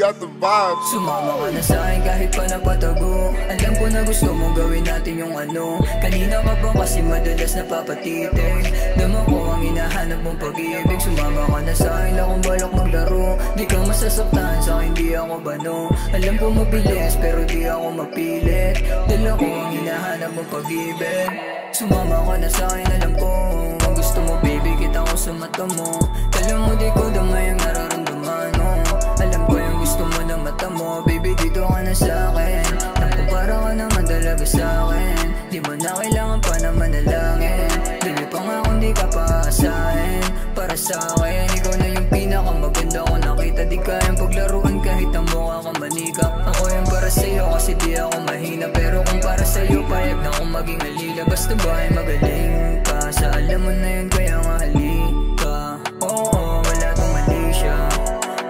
got the vibes. Sumama ka na sa'kin kahit pa napatago. Alam ko na gusto mong gawin natin yung ano. Kanina ka ba kasi madalas napapatitig? Dama ko ang hinahanap mong pag-ibig. Sumama ka na sa'kin, akong balak maglaro. Di ka masasaktan sa'kin, di ako bano. Alam ko mabilis pero di ako mapilit. Dala ko ang hinahanap mong pag-ibig. Sumama ka na sa'kin, alam ko ang gusto mo baby, kita ko sa mata mo. Alam mo di ko damay ang nararamdaman mo. Alam ko yung gusto mo ng mata mo. Baby dito ka na sa'kin. Nagkumpara ka naman talaga sa'kin. Di mo na kailangan pa na manalangin. Baby pa nga kung di ka paasahin. Para sa'kin ikaw na yung pinakamaganda ko nakita. Di kayang paglaruan kahit ang mukha kang manika. Ako yung para sa'yo kasi di ako mahina. Pero kung para sa'yo payag na akong maging alila. Basta ba ay magaling ka? Sa alam mo na yun kaya nga halika. Oo, wala tong mali siya.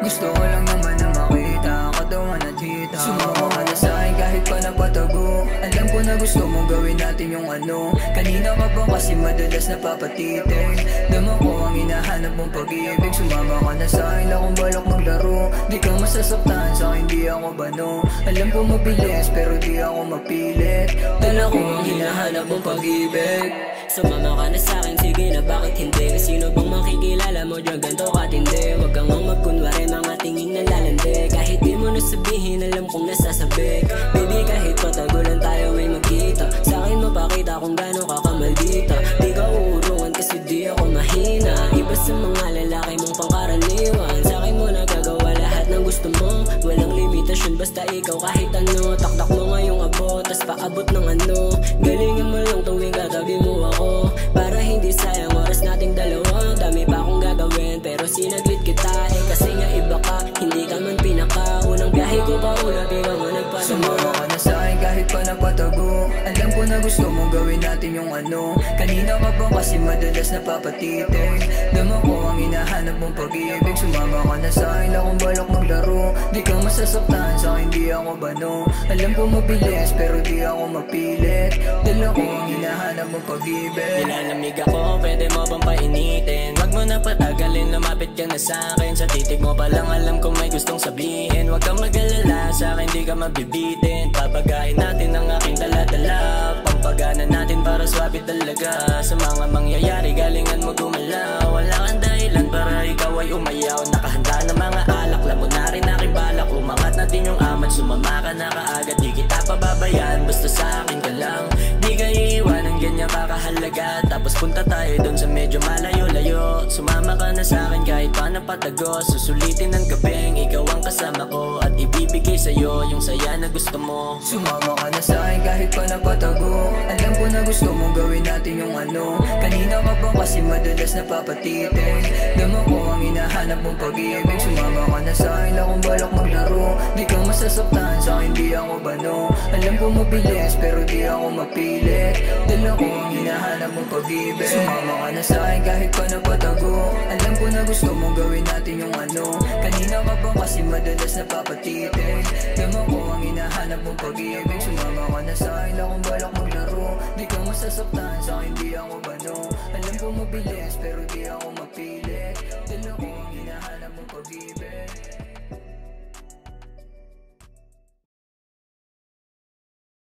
Gusto ko lang naman na makita katawan at hita. Sumama ka na sa'kin kahit pa napatago. Alam ko na gusto mong gawin natin yung ano. Kanina ka ba kasi madalas napapatitig? Dama ko ang hinahanap mong pag-ibig. Sumama ka na sa'kin, akong balak maglaro. Di ka masasaktan sa'kin, di ako bano. Alam ko mabilis pero di ako mapilit. Dala ko ang hinahanap mong pag-ibig. Sumama ka na sa'kin, sige na bakit hindi? Sino bang makikilala mo dyan ganto katindi? Huwag kang magkunwari, mga tingin na lalandi. Kahit di mo nasabihin, alam kong nasasabik. Baby kahit patagulan tayo ay magkita. Sa'kin mapakita kung gano'n ka kamaldita. Di ka uurungan kasi di ako mahina. Iba sa mga lalaki mong pangkaraniwan. Sa'kin mo nagagawa lahat ng gusto mo. Walang limitasyon basta ikaw kahit ano. Taktak mo ngayong abot, tas paabot ng ano. Galingan mo lang tuwing katabi mo ako. Para hindi sayang oras nating dalawa. Dami pa akong gagawin pero sinaglit kita. Kasi nga iba ka, hindi ka man pinaka. Unang biyahe ko pa ulat, ikaw nga nagpadama. Sumama ka na sa'kin kahit pa napatago. Alam ko na gusto mong gawin natin yung ano. Kanina ka ba kasi madalas napapatitig? Dama ko ang hinahanap mong pag-ibig. Sumama ka na sa'kin, akong balak maglaro. Di ka masasaktan sa'kin, di ako bano. Alam ko mabilis pero di ako mapilit. Dala ko ang hinahanap mong pag-ibig. Nilalamig ako, pwede mo bang painitin? Wag mo na patagalin, lumapit ka na sa'kin. Sa titig mo palang alam kong may gustong sabihin. Wag kang mag-alala, sa'kin di ka mabibitin. Papagain natin ang aking dala-dala. Pampagana natin para swabe talaga. Sa mga mangyayari, galingan mo gumalaw. Wala kang dahilan para ikaw ay umayaw. Nakahanda na mga alak, lamo na rin aking balak. Umangat natin yung amat, sumama ka na kaagad. Di kita pababayaan, basta sa'kin ka lang. Di ka iiwanan, ganyan kakahalaga. Tapos punta tayo dun sa medyo malayo-layo. Sumama ka na sa'kin kahit pa napatago. Susulitin ng gabing, ikaw ang kasama ko. At ibibigay sa'yo yung saya na gusto mo. Sumama ka na sa'kin kahit pa napatago. Alam ko na gusto mong gawin natin yung ano. Kanina ka ba kasi madalas napapatitig? Dama ko ang hinahanap mong pag-ibig. Sumama ka na sa'kin, akong balak maglaro. Di ka masasaktan sa'kin, di ako bano. Alam ko mabilis pero di ako mapilit. Dala ko ang hinahanap mong pag-ibig. Sumama ka na sa'kin kahit pa napatago. Alam ko na gusto mong gawin natin yung ano. Kanina ka ba kasi madalas napapatitig? Dama ko ang hinahanap mong pag-ibig. Sumama ka na sa'kin, akong balak maglaro. Di ka masasaktan sa'kin, di ako bano. Alam ko mabilis pero di ako mapilit. Dala ko ang hinahanap mong pag-ibig.